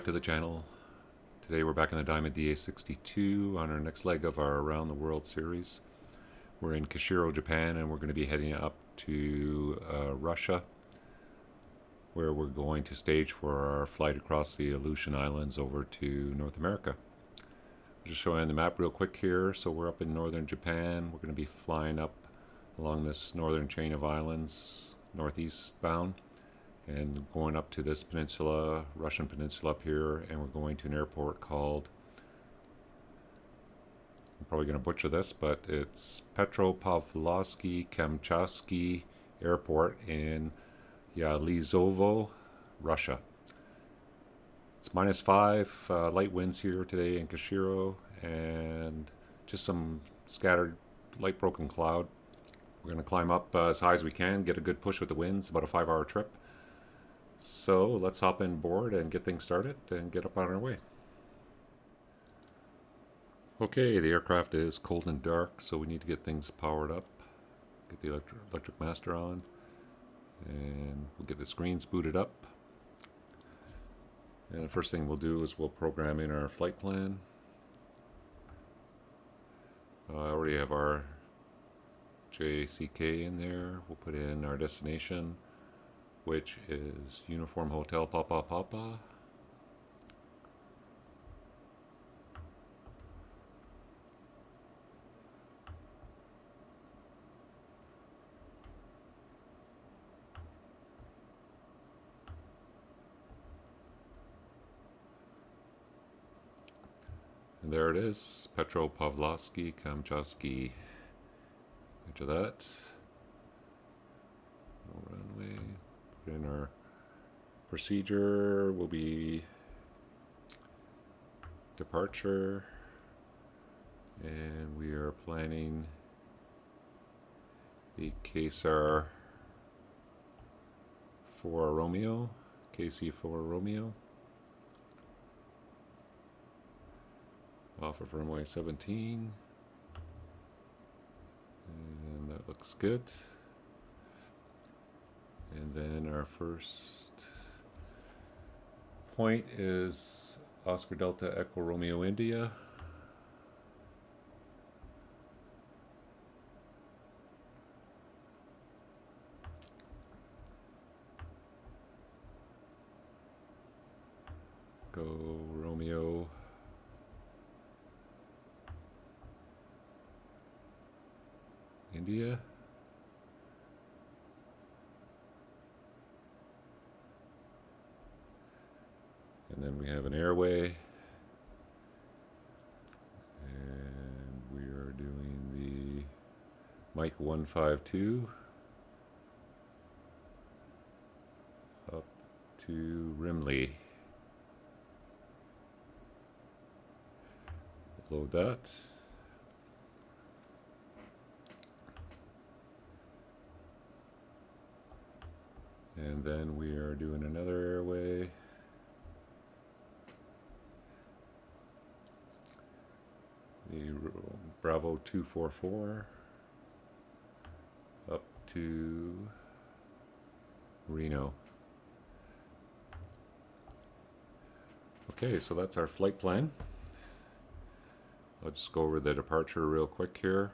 back to the channel. Today we're back in the Diamond DA62 on our next leg of our Around the World series. We're in Kushiro, Japan, and we're going to be heading up to Russia, where we're going to stage for our flight across the Aleutian Islands over to North America. Just showing the map real quick here. So we're up in northern Japan. We're going to be flying up along this northern chain of islands, northeast bound, and going up to this peninsula, Russian peninsula up here, and we're going to an airport called, I'm probably going to butcher this, but it's Petropavlovsk-Kamchatsky airport in Yelizovo, Russia. It's -5, light winds here today in Kushiro, and just some scattered light broken cloud. We're going to climb up as high as we can, get a good push with the winds, about a 5-hour trip. So let's hop in board and get things started and get up on our way. Okay, the aircraft is cold and dark, so we need to get things powered up. Get the electric master on, and we'll get the screens booted up. And the first thing we'll do is we'll program in our flight plan. I already have our RJCK in there. We'll put in our destination, which is Uniform Hotel Papa Papa. And there it is, Petropavlovsk-Kamchatsky. After that, no runway. Put in our procedure will be departure, and we are planning the KSAR for Romeo, KC4 Romeo, off of runway 17, and that looks good. And then our first point is Oscar Delta Echo Romeo India. Go Romeo. India. And then we have an airway, and we are doing the Mike 152 up to Rimley. Load that. And then we are doing another airway. The Bravo 244 up to Reno. Okay, so that's our flight plan. I'll just go over the departure real quick here.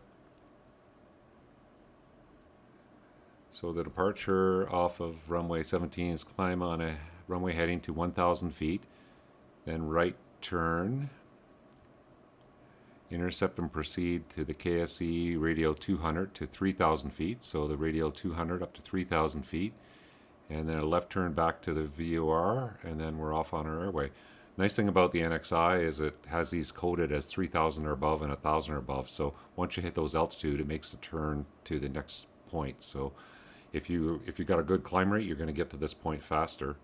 So the departure off of runway 17 is climb on a runway heading to 1,000 feet, then right turn, intercept and proceed to the KSE radial 200 to 3,000 feet. So the radial 200 up to 3,000 feet, and then a left turn back to the VOR, and then we're off on our airway. Nice thing about the NXI is it has these coded as 3,000 or above and 1,000 or above. So once you hit those altitude, it makes the turn to the next point. So if you got a good climb rate, you're going to get to this point faster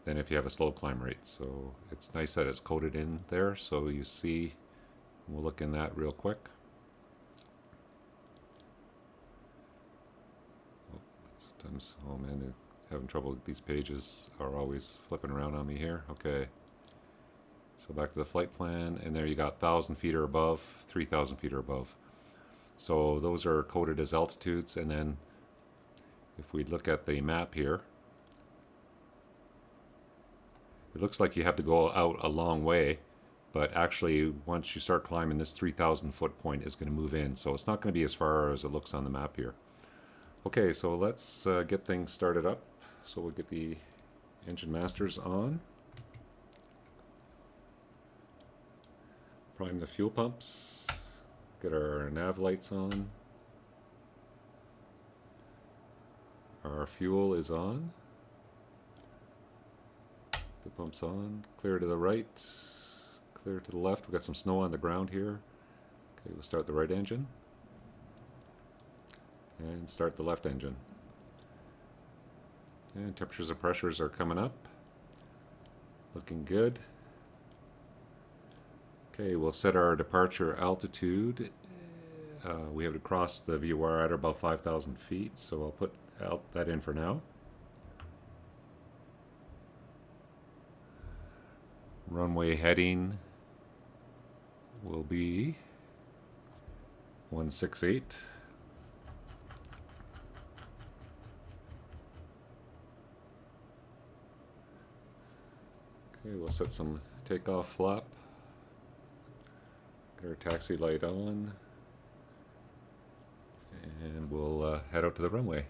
than if you have a slow climb rate. So it's nice that it's coded in there. So you see, we'll look in that real quick. Sometimes, oh man, they're having trouble. These pages are always flipping around on me here. Okay. So back to the flight plan, and there you got 1,000 feet or above, 3,000 feet or above. So those are coded as altitudes, and then if we look at the map here, It looks like you have to go out a long way, but actually once you start climbing, this 3,000 foot point is going to move in, so it's not going to be as far as it looks on the map here. Okay, so let's get things started up. So we'll get the engine masters on. Prime the fuel pumps. Get our nav lights on. Our fuel is on. The pump's on. Clear to the right. Clear to the left. We've got some snow on the ground here. Okay, we'll start the right engine. And start the left engine. And temperatures and pressures are coming up. Looking good. Okay, we'll set our departure altitude. We have to cross the VOR at about 5,000 feet, so I'll put that in for now. Runway heading will be 168. Okay, we'll set some takeoff flap. Get our taxi light on. And we'll head out to the runway.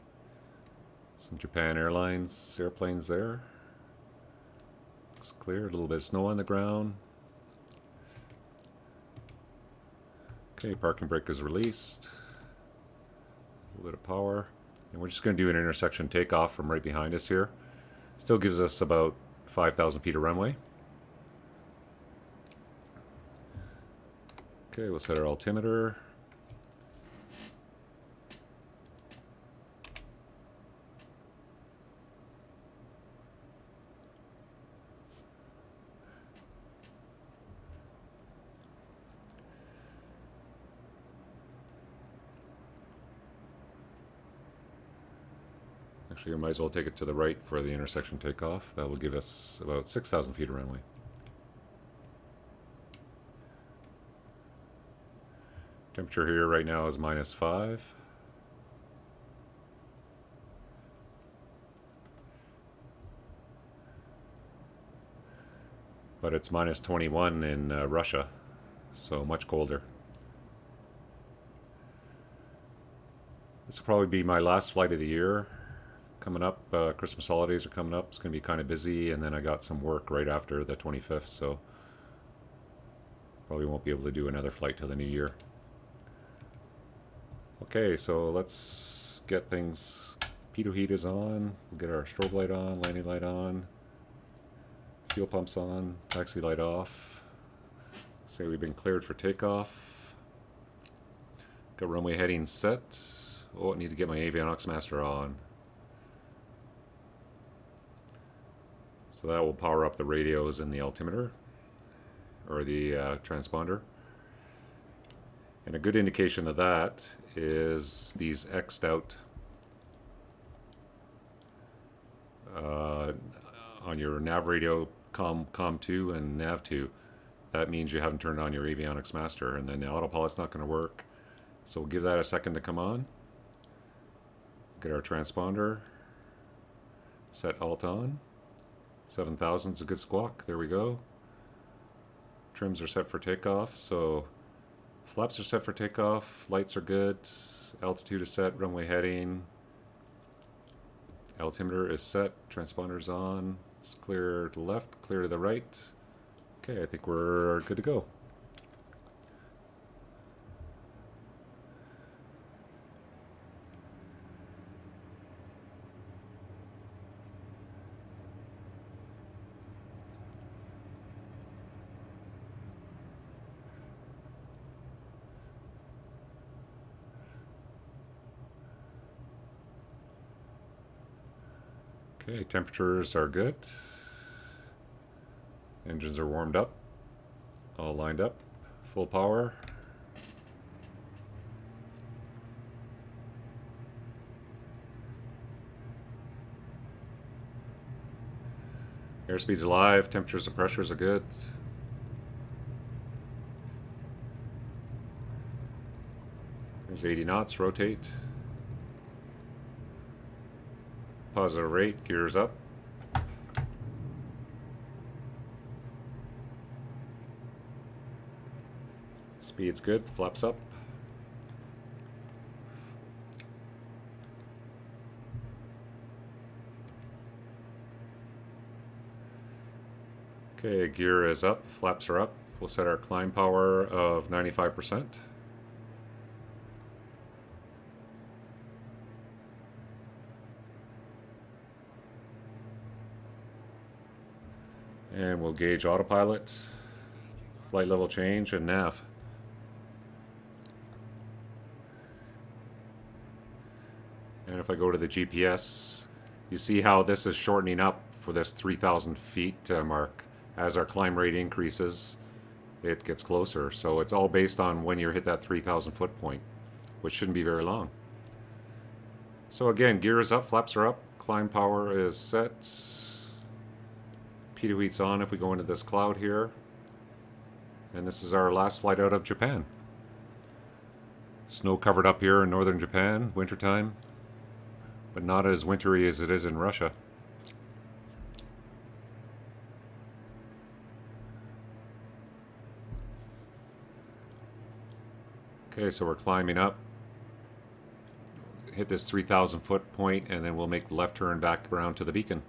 Some Japan Airlines airplanes there. Looks clear, a little bit of snow on the ground. Okay, parking brake is released. A little bit of power. And we're just going to do an intersection takeoff from right behind us here. Still gives us about 5,000 feet of runway. Okay, we'll set our altimeter. Actually, we might as well take it to the right for the intersection takeoff. That will give us about 6,000 feet of runway. Temperature here right now is -5. But it's -21 in Russia, so much colder. This will probably be my last flight of the year. Coming up, Christmas holidays are coming up. It's going to be kind of busy, and then I got some work right after the 25th, so probably won't be able to do another flight till the new year. Okay, so let's get things. Pitot heat is on. We'll get our strobe light on, landing light on, fuel pumps on, taxi light off. Say we've been cleared for takeoff. Got runway heading set. Oh, I need to get my avionics master on. So that will power up the radios in the altimeter, or the transponder. And a good indication of that is these X'd out on your nav radio COM2 and nav2. That means you haven't turned on your avionics master, and then the autopilot's not going to work. So we'll give that a second to come on. Get our transponder, set alt on. 7,000 is a good squawk. There we go. Trims are set for takeoff, so flaps are set for takeoff, lights are good, altitude is set, runway heading, altimeter is set, transponder's on, it's clear to the left, clear to the right. Okay, I think we're good to go. Okay, temperatures are good. Engines are warmed up. All lined up. Full power. Airspeed's alive. Temperatures and pressures are good. There's 80 knots. Rotate. Positive rate, gears up. Speed's good, flaps up. Okay, gear is up, flaps are up. We'll set our climb power of 95%. And we'll gauge autopilot, flight level change, and nav. And if I go to the GPS, you see how this is shortening up for this 3,000 feet mark. As our climb rate increases, it gets closer. So it's all based on when you hit that 3,000 foot point, which shouldn't be very long. So again, gear is up, flaps are up, climb power is set. Pitot heat's on if we go into this cloud here. And this is our last flight out of Japan. Snow covered up here in northern Japan, wintertime, but not as wintry as it is in Russia. Okay, so we're climbing up, hit this 3,000 foot point, and then we'll make the left turn back around to the beacon.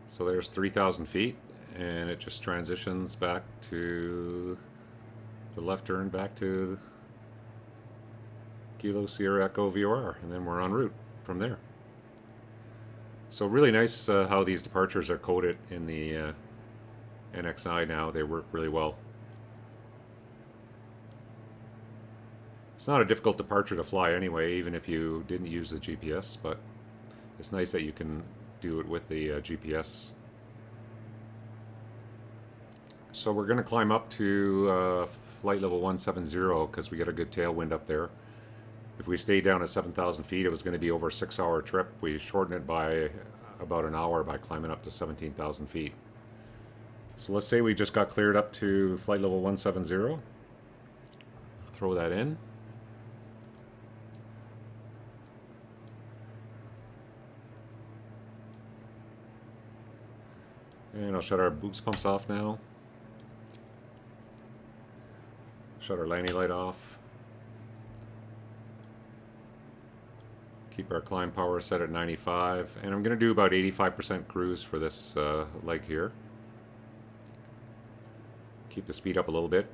So there's 3,000 feet, and it just transitions back to the left turn back to Kilo Sierra Echo VOR, and then we're en route from there. So really nice how these departures are coded in the NXI now. They work really well. It's not a difficult departure to fly anyway, even if you didn't use the GPS, but it's nice that you can do it with the GPS. So we're going to climb up to flight level 170 because we get a good tailwind up there. If we stayed down at 7,000 feet, it was going to be over a 6-hour trip. We shortened it by about an hour by climbing up to 17,000 feet. So let's say we just got cleared up to flight level 170. Throw that in. And I'll shut our boost pumps off now. Shut our landing light off. Keep our climb power set at 95. And I'm going to do about 85% cruise for this leg here. Keep the speed up a little bit.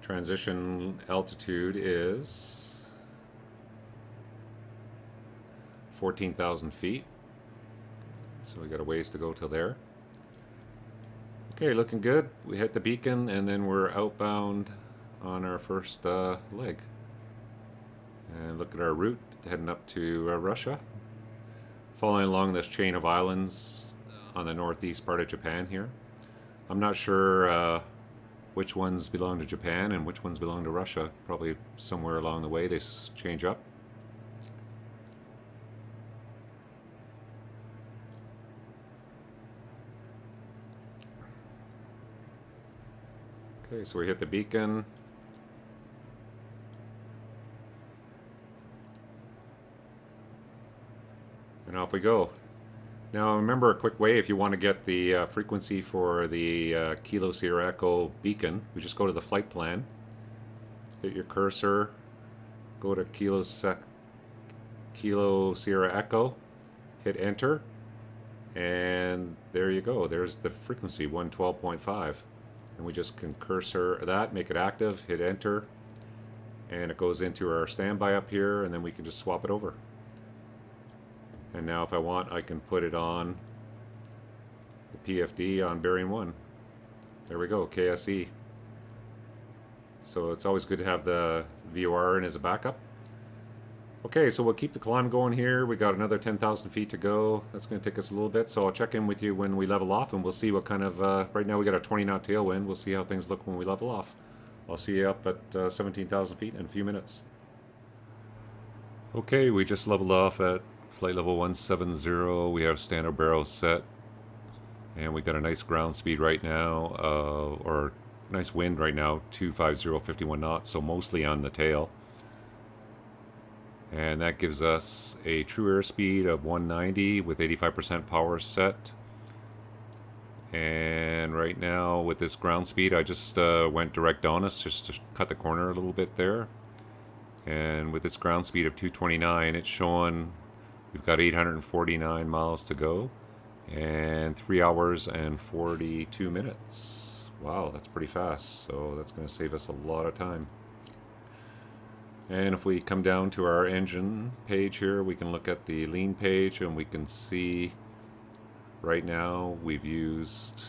Transition altitude is 14,000 feet. So we got a ways to go till there. Okay, looking good. We hit the beacon and then we're outbound on our first leg. And look at our route heading up to Russia. Following along this chain of islands on the northeast part of Japan here. I'm not sure which ones belong to Japan and which ones belong to Russia. Probably somewhere along the way they change up. Okay, so we hit the beacon. And off we go. Now remember a quick way if you want to get the frequency for the Kilo Sierra Echo beacon. We just go to the flight plan, hit your cursor, go to Kilo Sierra Echo, hit enter, and there you go. There's the frequency, 112.5. And we just can cursor that, make it active, hit enter, and it goes into our standby up here, and then we can just swap it over. And now if I want, I can put it on the PFD on bearing 1. There we go, KSE. So it's always good to have the VOR in as a backup. Okay, so we'll keep the climb going here. We got another 10,000 feet to go. That's going to take us a little bit, so I'll check in with you when we level off, and we'll see what kind of... right now we got a 20-knot tailwind. We'll see how things look when we level off. I'll see you up at 17,000 feet in a few minutes. Okay, we just leveled off at flight level 170. We have standard barrel set. And we got a nice ground speed right now, or nice wind right now, 250, 51 knots, so mostly on the tail. And that gives us a true airspeed of 190 with 85% power set. And right now with this ground speed, I just went direct on us just to cut the corner a little bit there. And with this ground speed of 229, it's showing we've got 849 miles to go and 3 hours and 42 minutes. Wow, that's pretty fast. So that's going to save us a lot of time. And if we come down to our engine page here, we can look at the lean page and we can see right now we've used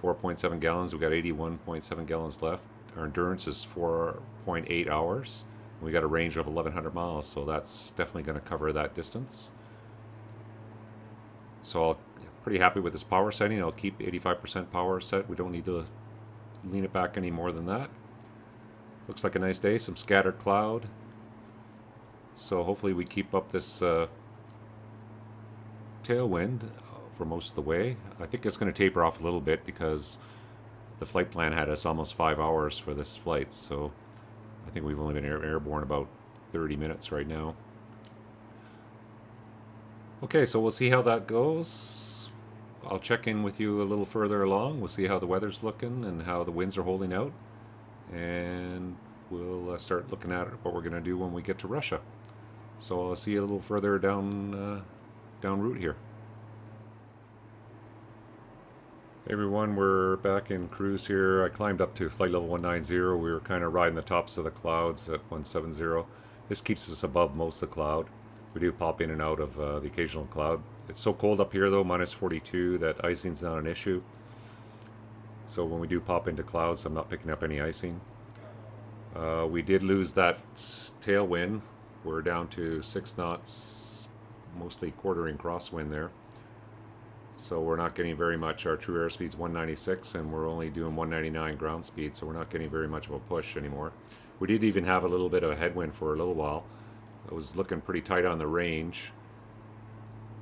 4.7 gallons. We've got 81.7 gallons left. Our endurance is 4.8 hours. We got a range of 1,100 miles, so that's definitely going to cover that distance. So I'm pretty happy with this power setting. I'll keep 85% power set. We don't need to lean it back any more than that. Looks like a nice day, some scattered cloud. So hopefully we keep up this tailwind for most of the way. I think it's going to taper off a little bit because the flight plan had us almost 5 hours for this flight. So I think we've only been airborne about 30 minutes right now. Okay, so we'll see how that goes. I'll check in with you a little further along. We'll see how the weather's looking and how the winds are holding out. And we'll start looking at what we're going to do when we get to Russia. So I'll see you a little further down route here. Hey everyone, we're back in cruise here. I climbed up to flight level 190. We were kind of riding the tops of the clouds at 170. This keeps us above most of the cloud. We do pop in and out of the occasional cloud. It's so cold up here though, minus 42, that icing's not an issue. So when we do pop into clouds, I'm not picking up any icing. We did lose that tailwind. We're down to 6 knots, mostly quartering crosswind there. So we're not getting very much. Our true airspeed's 196 and we're only doing 199 ground speed, so we're not getting very much of a push anymore. We did even have a little bit of a headwind for a little while. It was looking pretty tight on the range.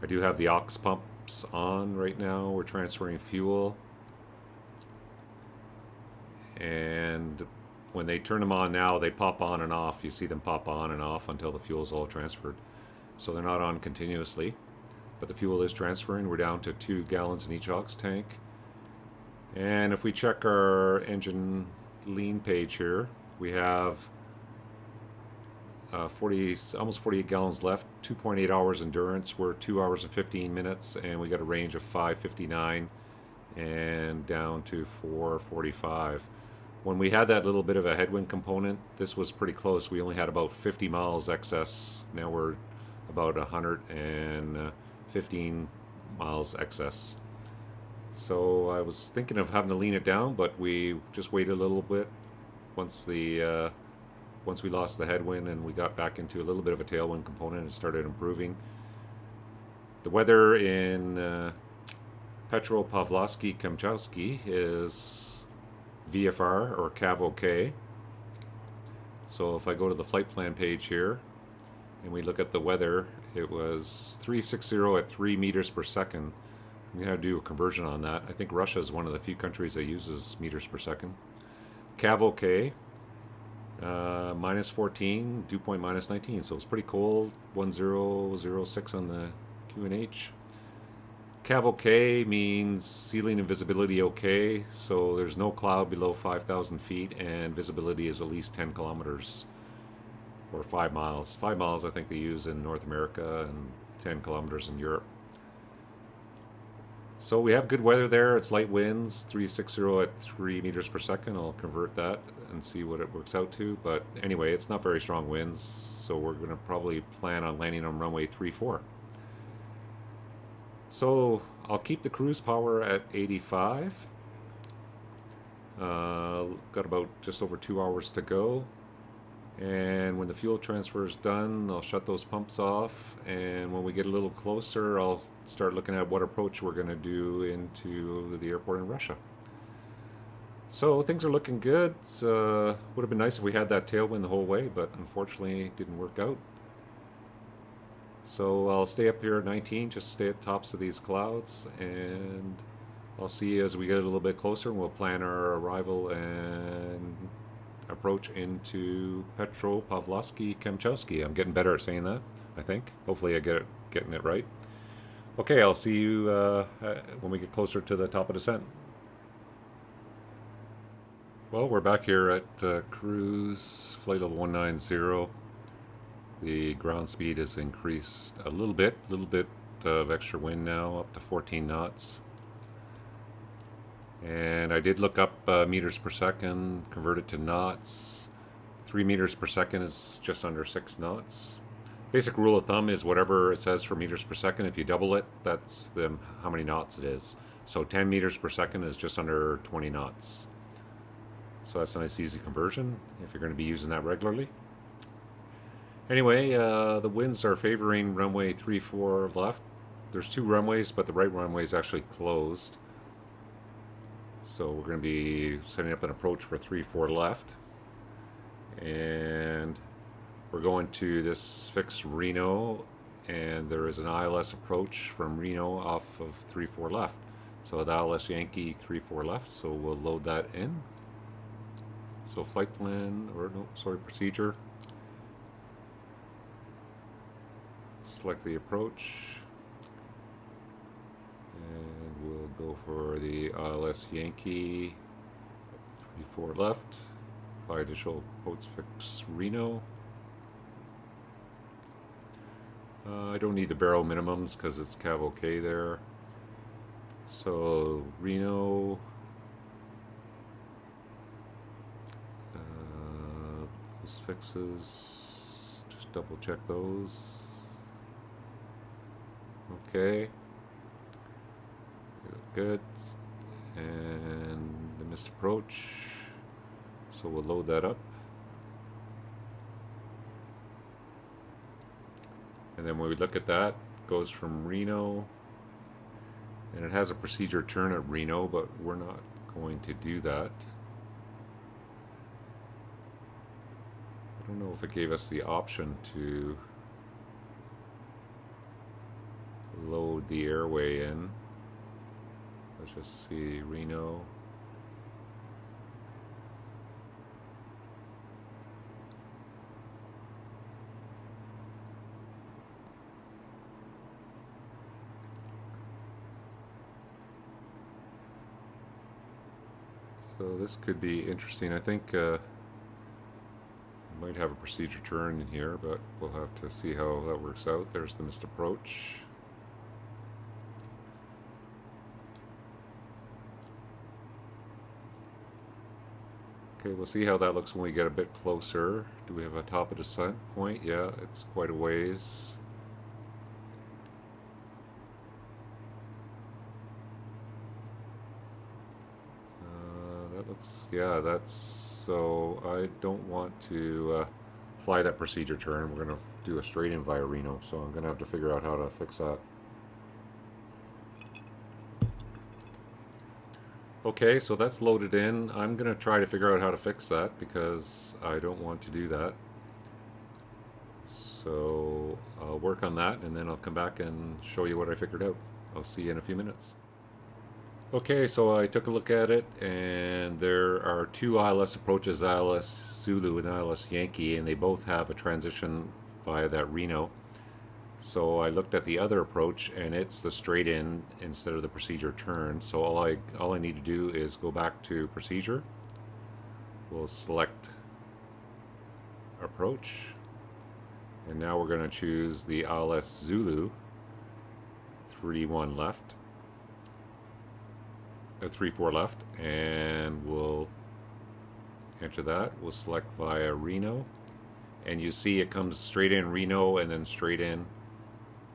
I do have the aux pumps on right now. We're transferring fuel. And when they turn them on now, they pop on and off. You see them pop on and off until the fuel's all transferred. So they're not on continuously, but the fuel is transferring. We're down to 2 gallons in each aux tank. And if we check our engine lean page here, we have almost 48 gallons left, 2.8 hours endurance. We're 2 hours and 15 minutes, and we got a range of 559 and down to 445. When we had that little bit of a headwind component, this was pretty close. We only had about 50 miles excess. Now we're about 115 miles excess. So I was thinking of having to lean it down, but we just waited a little bit once we lost the headwind and we got back into a little bit of a tailwind component and started improving. The weather in Petropavlovsk-Kamchatsky is VFR or CAV OK. So if I go to the flight plan page here and we look at the weather, it was 360 at 3 meters per second. I'm going to do a conversion on that. I think Russia is one of the few countries that uses meters per second. CAV OK, minus 14, dew point minus 19. So it's pretty cold, 1006 on the QNH. CAV OK means ceiling and visibility okay, so there's no cloud below 5,000 feet and visibility is at least 10 kilometers or 5 miles. 5 miles I think they use in North America and 10 kilometers in Europe. So we have good weather there. It's light winds, 360 at 3 meters per second. I'll convert that and see what it works out to. But anyway, it's not very strong winds, so we're going to probably plan on landing on runway 34. So I'll keep the cruise power at 85. Got about just over 2 hours to go. And when the fuel transfer is done, I'll shut those pumps off. And when we get a little closer, I'll start looking at what approach we're going to do into the airport in Russia. So things are looking good. Would have been nice if we had that tailwind the whole way, but unfortunately it didn't work out. So I'll stay up here at 19, just stay at tops of these clouds, and I'll see you as we get a little bit closer, and we'll plan our arrival and approach into Petropavlovsk-Kamchatsky. I'm getting better at saying that, I think. Hopefully I getting it right. Okay, I'll see you when we get closer to the top of descent. Well, we're back here at cruise flight level 190. The ground speed has increased a little bit of extra wind now, up to 14 knots. And I did look up meters per second, convert it to knots. 3 meters per second is just under 6 knots. Basic rule of thumb is whatever it says for meters per second, if you double it, that's how many knots it is. So 10 meters per second is just under 20 knots. So that's a nice easy conversion if you're going to be using that regularly. Anyway, the winds are favoring runway 34 left. There's 2 runways, but the right runway is actually closed. So we're going to be setting up an approach for 34 left. And we're going to this fixed Reno, and there is an ILS approach from Reno off of 34 left. So the ILS Yankee 34 left, so we'll load that in. So flight plan, or no, sorry, procedure. Select the approach. And we'll go for the ILS Yankee 34 left. Apply additional quotes fix Reno. I don't need the barrel minimums because it's cav okay there. So Reno, those fixes, just double check those. Okay, good. And the missed approach, so we'll load that up. And then when we look at that, it goes from Reno, and it has a procedure turn at Reno, but we're not going to do that. I don't know if it gave us the option to load the airway in. Let's just see, Reno. So this could be interesting. I think might have a procedure turn in here, but we'll have to see how that works out. There's the missed approach. Okay, we'll see how that looks when we get a bit closer. Do we have a top of descent point? Yeah, it's quite a ways. That looks, yeah, that's, so I don't want to fly that procedure turn. We're going to do a straight in via Reno, so I'm going to have to figure out how to fix that. Okay, so that's loaded in. I'm going to try to figure out how to fix that because I don't want to do that. So I'll work on that and then I'll come back and show you what I figured out. I'll see you in a few minutes. Okay, so I took a look at it, and there are 2 ILS approaches, ILS Zulu and ILS Yankee, and they both have a transition via that Reno. So I looked at the other approach, and it's the straight in instead of the procedure turn. So all I need to do is go back to procedure. We'll select approach, and now we're going to choose the ILS Zulu 3-1 left. 3-4 left, and we'll enter that. We'll select via Reno, and you see it comes straight in Reno and then straight in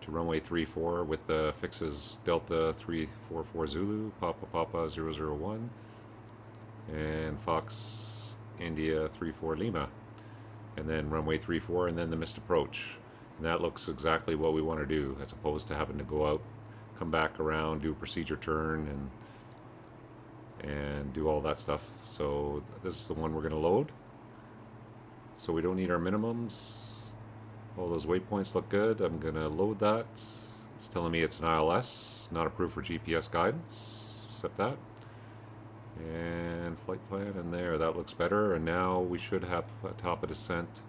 to runway 34 with the fixes Delta 344 Zulu, Papa Papa 001, and Fox India 34 Lima, and then runway 34, and then the missed approach. And that looks exactly what we want to do, as opposed to having to go out, come back around, do a procedure turn, and do all that stuff. So this is the one we're going to load. So we don't need our minimums. All those waypoints look good. I'm going to load that. It's telling me it's an ILS, not approved for GPS guidance. accept that. And flight plan, and there, that looks better. And now we should have a top of descent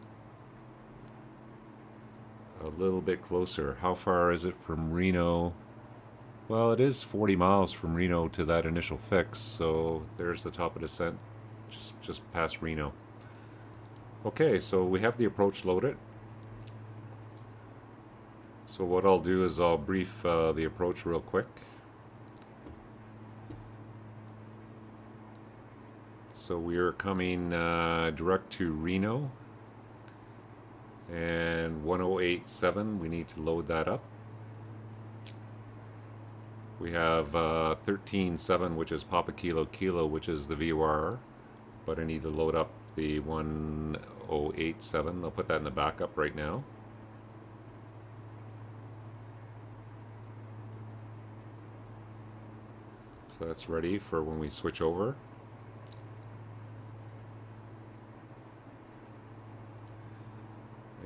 a little bit closer. How far is it from Reno? Well, it is 40 miles from Reno to that initial fix, so there's the top of descent, just past Reno. Okay, so we have the approach loaded. So what I'll do is I'll brief the approach real quick. So we are coming direct to Reno, and 1087, we need to load that up. We have 137, which is Papa Kilo Kilo, which is the VOR, but I need to load up the 1087. I'll put that in the backup right now. So that's ready for when we switch over.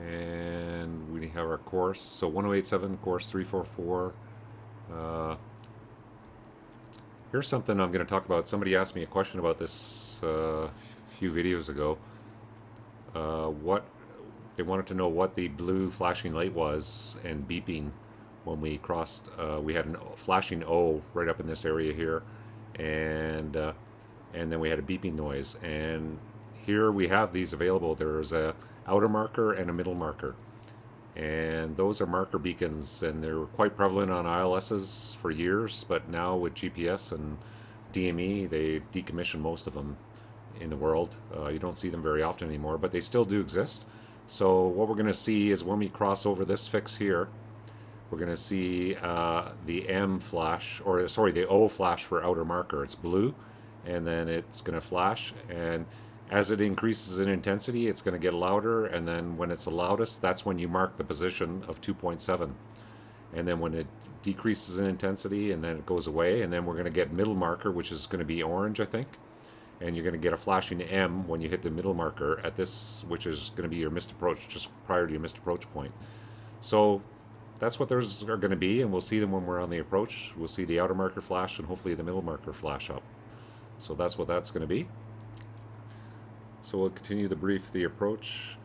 And we have our course. So 1087, course 344. Here's something I'm going to talk about. Somebody asked me a question about this a few videos ago. What they wanted to know what the blue flashing light was and beeping when we crossed. We had a flashing O right up in this area here, and then we had a beeping noise. And here we have these available. There's a outer marker and a middle marker, and those are marker beacons, and they're quite prevalent on ILSs for years, but now with GPS and DME, they decommission most of them in the world. You don't see them very often anymore, but they still do exist. So what we're going to see is when we cross over this fix here, we're going to see the M flash, or sorry, the O flash for outer marker. It's blue, and then it's going to flash, and as it increases in intensity, it's going to get louder, and then when it's the loudest, that's when you mark the position of 2.7. And then when it decreases in intensity, and then it goes away, and then we're going to get middle marker, which is going to be orange, I think. And you're going to get a flashing M when you hit the middle marker at this, which is going to be your missed approach, just prior to your missed approach point. So that's what those are going to be, and we'll see them when we're on the approach. We'll see the outer marker flash, and hopefully the middle marker flash up. So that's what that's going to be. So we'll continue to brief the approach.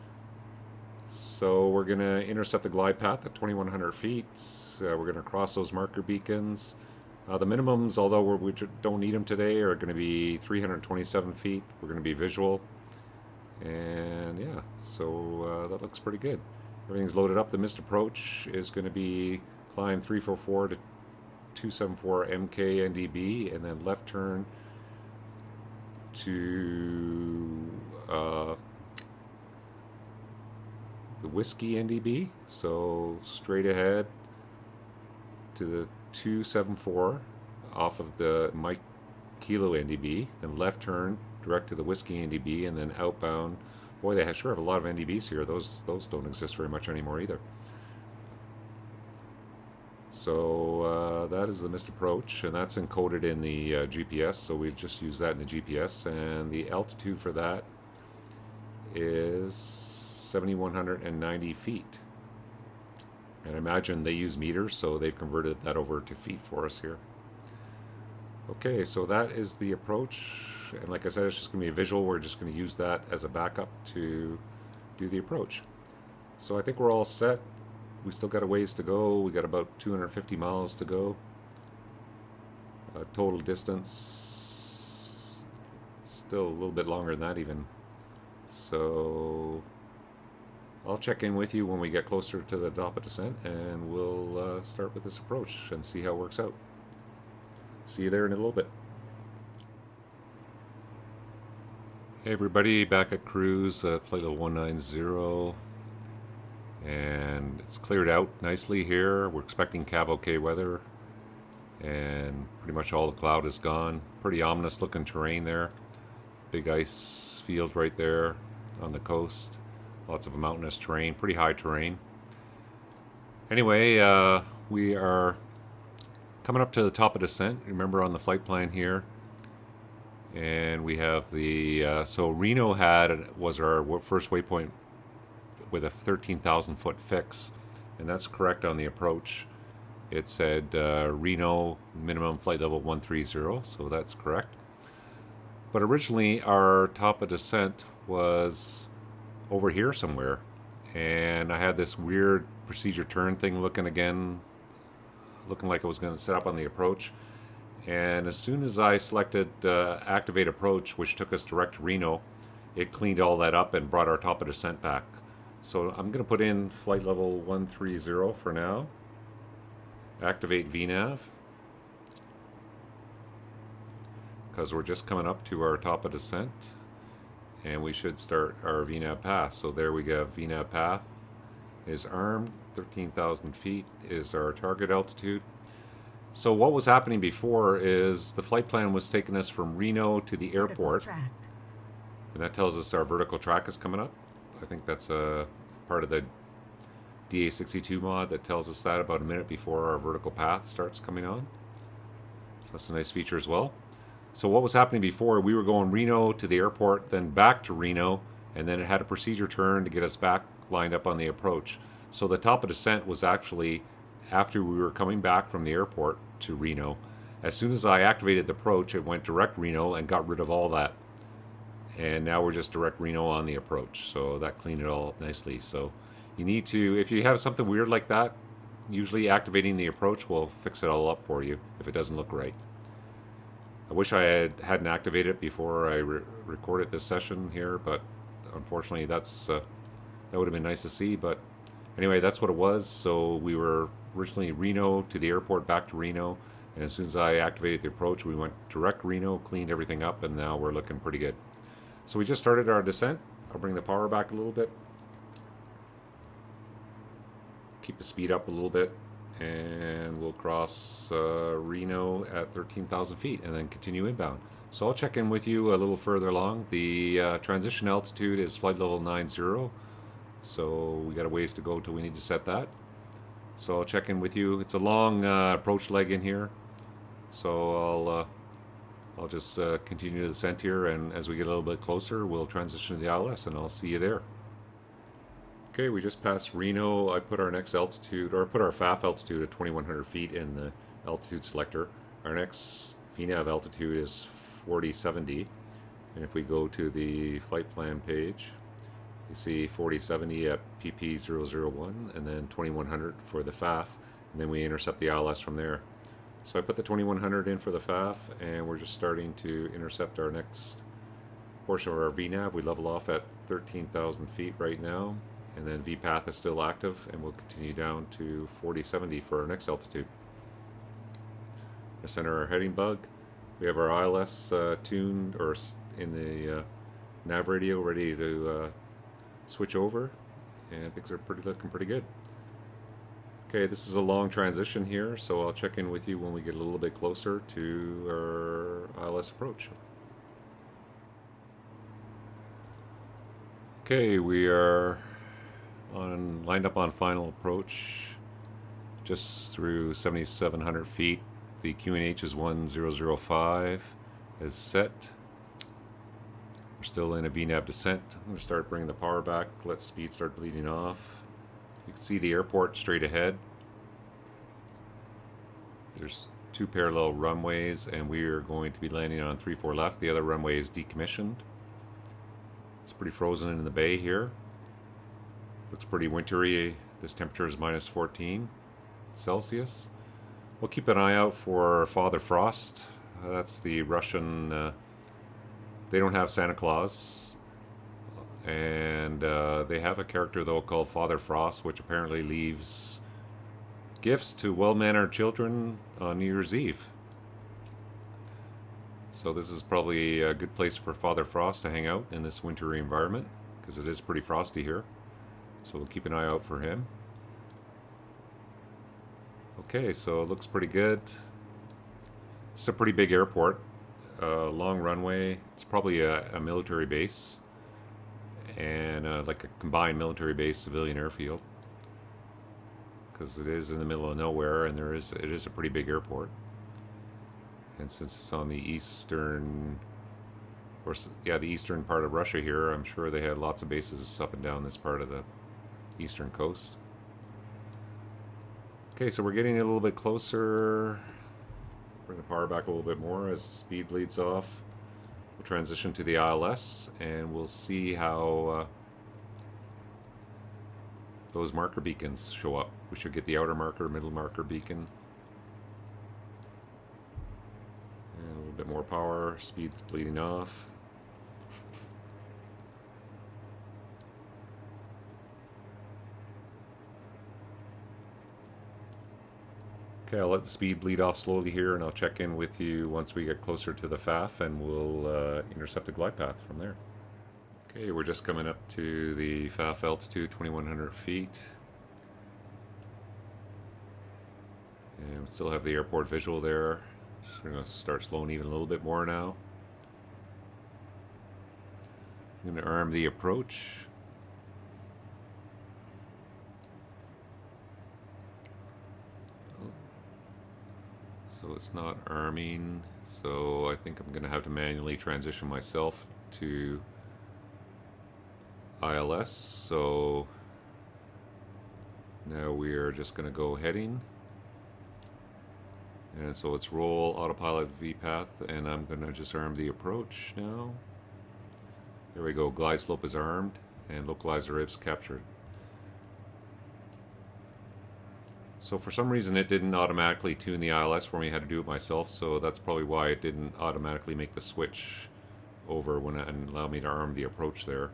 So we're going to intercept the glide path at 2,100 feet. We're going to cross those marker beacons. The minimums, although we don't need them today, are going to be 327 feet. We're going to be visual. And yeah, so that looks pretty good. Everything's loaded up. The missed approach is going to be climb 344 to 274 MK NDB, and then left turn to the Whiskey NDB, so straight ahead to the 274 off of the Mike Kilo NDB, then left turn direct to the Whiskey NDB, and then outbound. Boy, they sure have a lot of NDBs here. Those don't exist very much anymore either. So that is the missed approach, and that's encoded in the GPS, so we've just used that in the GPS, and the altitude for that is 7,190 feet. And I imagine they use meters, so they've converted that over to feet for us here. Okay, so that is the approach, and like I said, it's just going to be a visual. We're just going to use that as a backup to do the approach. So I think we're all set. We still got a ways to go. We got about 250 miles to go. Total distance still a little bit longer than that even. So I'll check in with you when we get closer to the top of descent, and we'll start with this approach and see how it works out. See you there in a little bit. Hey everybody, back at cruise at flight level 190. And it's cleared out nicely here. We're expecting Cav-OK weather, and pretty much all the cloud is gone. Pretty ominous looking terrain there. Big ice field right there on the coast. Lots of mountainous terrain, pretty high terrain. Anyway, we are coming up to the top of descent. Remember on the flight plan here. And we have the, so Reno was our first waypoint with a 13,000 foot fix, and that's correct on the approach. it said Reno minimum flight level 130, so that's correct. But originally our top of descent was over here somewhere, and I had this weird procedure turn thing looking like it was going to set up on the approach. And as soon as I selected activate approach, which took us direct to Reno, it cleaned all that up and brought our top of descent back. So I'm going to put in flight level 130 for now. Activate VNAV, because we're just coming up to our top of descent, and we should start our VNAV path. So there we go. VNAV path is armed. 13,000 feet is our target altitude. So what was happening before is the flight plan was taking us from Reno to the airport, and that tells us our vertical track is coming up. I think that's a part of the DA62 mod that tells us that about a minute before our vertical path starts coming on. So that's a nice feature as well. So what was happening before, we were going Reno to the airport, then back to Reno, and then it had a procedure turn to get us back lined up on the approach. So the top of descent was actually after we were coming back from the airport to Reno. As soon as I activated the approach, it went direct Reno and got rid of all that. And now we're just direct Reno on the approach. So that cleaned it all up nicely. So you need to, if you have something weird like that, usually activating the approach will fix it all up for you if it doesn't look right. I wish I hadn't activated it before I recorded this session here, but unfortunately that would have been nice to see. But anyway, that's what it was. So we were originally Reno to the airport, back to Reno, and as soon as I activated the approach, we went direct Reno, cleaned everything up, and now we're looking pretty good. So we just started our descent. I'll bring the power back a little bit, keep the speed up a little bit, and we'll cross Reno at 13,000 feet and then continue inbound. So I'll check in with you a little further along. The transition altitude is flight level 90, so we got a ways to go till we need to set that. So I'll check in with you. It's a long approach leg in here, so I'll just continue the descent here, and as we get a little bit closer, we'll transition to the ILS, and I'll see you there. Okay, we just passed Reno. I put our next altitude, or I put our FAF altitude at 2,100 feet in the altitude selector. Our next VNAV altitude is 4070, and if we go to the flight plan page, you see 4070 at PP001, and then 2100 for the FAF, and then we intercept the ILS from there. So I put the 2100 in for the FAF, and we're just starting to intercept our next portion of our VNAV. We level off at 13,000 feet right now, and then VPath is still active, and we'll continue down to 4070 for our next altitude. We'll center our heading bug. We have our ILS tuned, or in the nav radio, ready to switch over, and things are looking pretty good. Okay, this is a long transition here, so I'll check in with you when we get a little bit closer to our ILS approach. Okay, we are lined up on final approach, just through 7,700 feet. The QNH is 1005 as set. We're still in a VNAV descent. I'm going to start bringing the power back, let speed start bleeding off. You can see the airport straight ahead. There's two parallel runways, and we are going to be landing on 34 left. The other runway is decommissioned. It's pretty frozen in the bay here. Looks pretty wintry. This temperature is minus 14 Celsius. We'll keep an eye out for Father Frost. That's the Russian. They don't have Santa Claus, and they have a character though called Father Frost, which apparently leaves gifts to well-mannered children on New Year's Eve. So this is probably a good place for Father Frost to hang out in this wintry environment, because it is pretty frosty here. So we'll keep an eye out for him. Okay, so it looks pretty good. It's a pretty big airport, long runway. It's probably a military base, and like a combined military base civilian airfield, because it is in the middle of nowhere, and it is a pretty big airport. And since it's on the eastern, the eastern part of Russia here, I'm sure they had lots of bases up and down this part of the eastern coast. Okay, so we're getting a little bit closer. Bring the power back a little bit more as speed bleeds off. We'll transition to the ILS and we'll see how those marker beacons show up. We should get the outer marker, middle marker beacon. And a little bit more power, speed's bleeding off. Okay, I'll let the speed bleed off slowly here and I'll check in with you once we get closer to the FAF and we'll intercept the glide path from there. Okay, we're just coming up to the FAF altitude, 2,100 feet. And we still have the airport visual there. Just going to start slowing even a little bit more now. I'm going to arm the approach. So it's not arming, so I think I'm going to have to manually transition myself to ILS. So now we are just going to go heading. And so it's roll autopilot VPath, and I'm going to just arm the approach now. There we go, glide slope is armed, and localizer is captured. So for some reason it didn't automatically tune the ILS for me. I had to do it myself, so that's probably why it didn't automatically make the switch over when it allowed me to arm the approach there.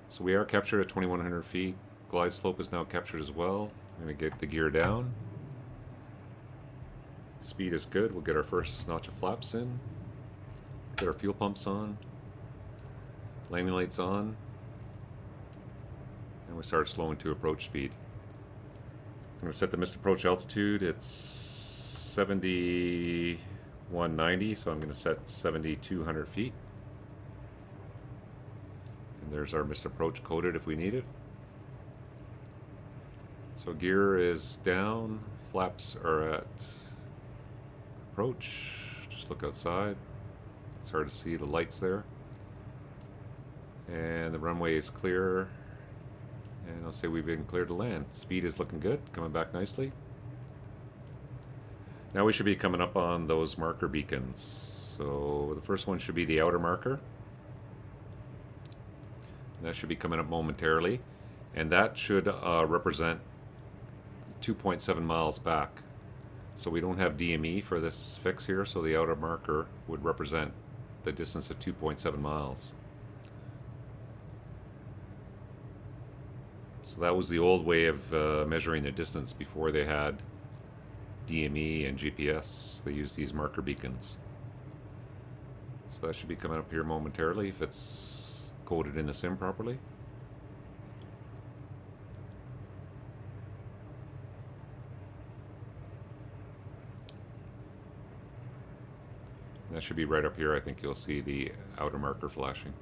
So we are captured at 2,100 feet. Glide slope is now captured as well. I'm going to get the gear down. Speed is good. We'll get our first notch of flaps in. Get our fuel pumps on. Landing lights on. And we start slowing to approach speed. I'm going to set the missed approach altitude. It's 7,190, so I'm going to set 7,200 feet. And there's our missed approach coded if we need it. So gear is down, flaps are at approach. Just look outside. It's hard to see the lights there. And the runway is clear. And I'll say we've been cleared to land. Speed is looking good, coming back nicely. Now we should be coming up on those marker beacons. So the first one should be the outer marker. And that should be coming up momentarily. And that should represent 2.7 miles back. So we don't have DME for this fix here, so the outer marker would represent the distance of 2.7 miles. So that was the old way of measuring the distance before they had DME and GPS. They used these marker beacons. So that should be coming up here momentarily if it's coded in the sim properly. That should be right up here. I think you'll see the outer marker flashing.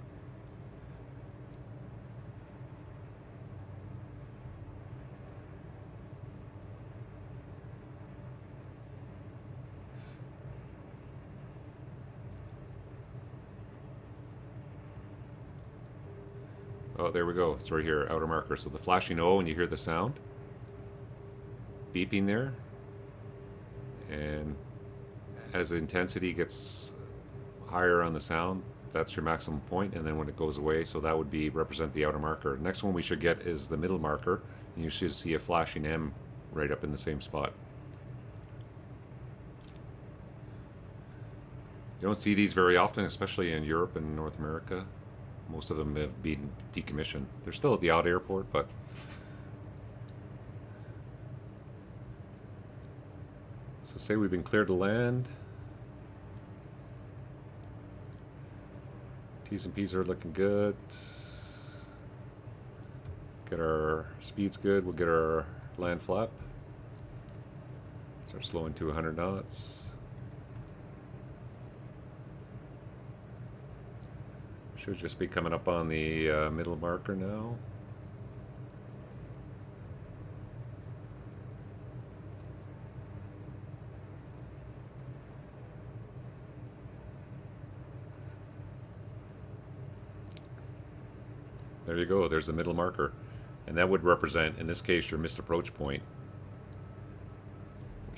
Oh, there we go. It's right here, outer marker. So the flashing O, and you hear the sound beeping there. And as the intensity gets higher on the sound, that's your maximum point, and then when it goes away, so that would be represent the outer marker. Next one we should get is the middle marker, and you should see a flashing M right up in the same spot. You don't see these very often, especially in Europe and North America. Most of them have been decommissioned. They're still at the odd airport, but so say we've been cleared to land. T's and P's are looking good. Get our speeds good. We'll get our land flap. Start slowing to 100 knots. Should just be coming up on the middle marker now. There you go, there's the middle marker. And that would represent, in this case, your missed approach point.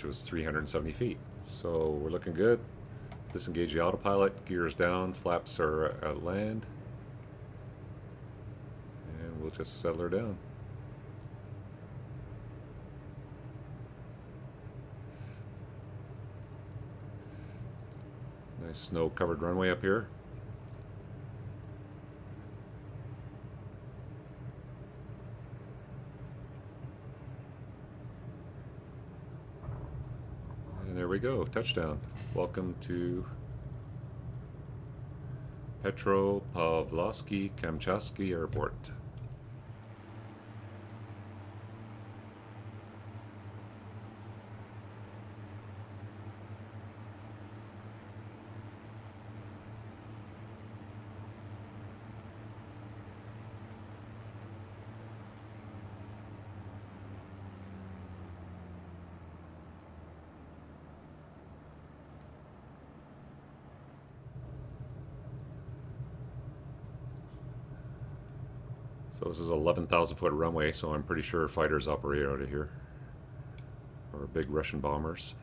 which was 370 feet. So we're looking good. Disengage the autopilot, gears down, flaps are at land, and we'll just settle her down. Nice snow-covered runway up here. And there we go, touchdown. Welcome to Petropavlovsk-Kamchatsky Airport. So this is an 11,000 foot runway, so I'm pretty sure fighters operate out of here, or big Russian bombers.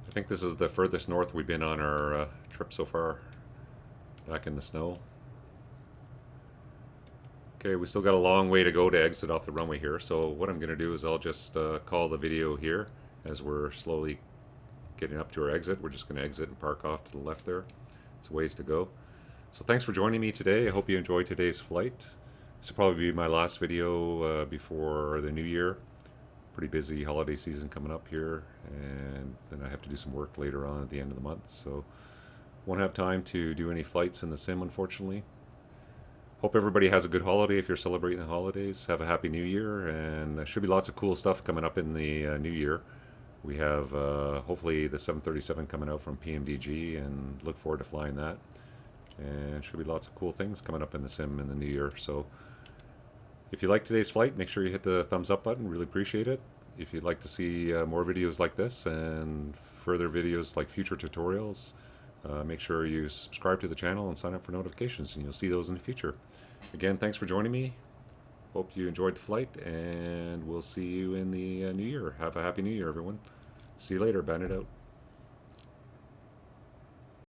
I think this is the furthest north we've been on our trip so far, back in the snow. Okay, we still got a long way to go to exit off the runway here, so what I'm going to do is I'll just call the video here as we're slowly getting up to our exit. We're just going to exit and park off to the left there. It's a ways to go. So thanks for joining me today. I hope you enjoyed today's flight. This will probably be my last video before the new year. Pretty busy holiday season coming up here, and then I have to do some work later on at the end of the month, so won't have time to do any flights in the sim, unfortunately. Hope everybody has a good holiday if you're celebrating the holidays. Have a happy new year, and there should be lots of cool stuff coming up in the new year. We have hopefully the 737 coming out from PMDG, and look forward to flying that. And should be lots of cool things coming up in the sim in the new year. So if you liked today's flight, make sure you hit the thumbs up button. Really appreciate it. If you'd like to see more videos like this and further videos like future tutorials, make sure you subscribe to the channel and sign up for notifications, and you'll see those in the future. Again, thanks for joining me. Hope you enjoyed the flight, and we'll see you in the new year. Have a happy new year, everyone. See you later. Bandit out.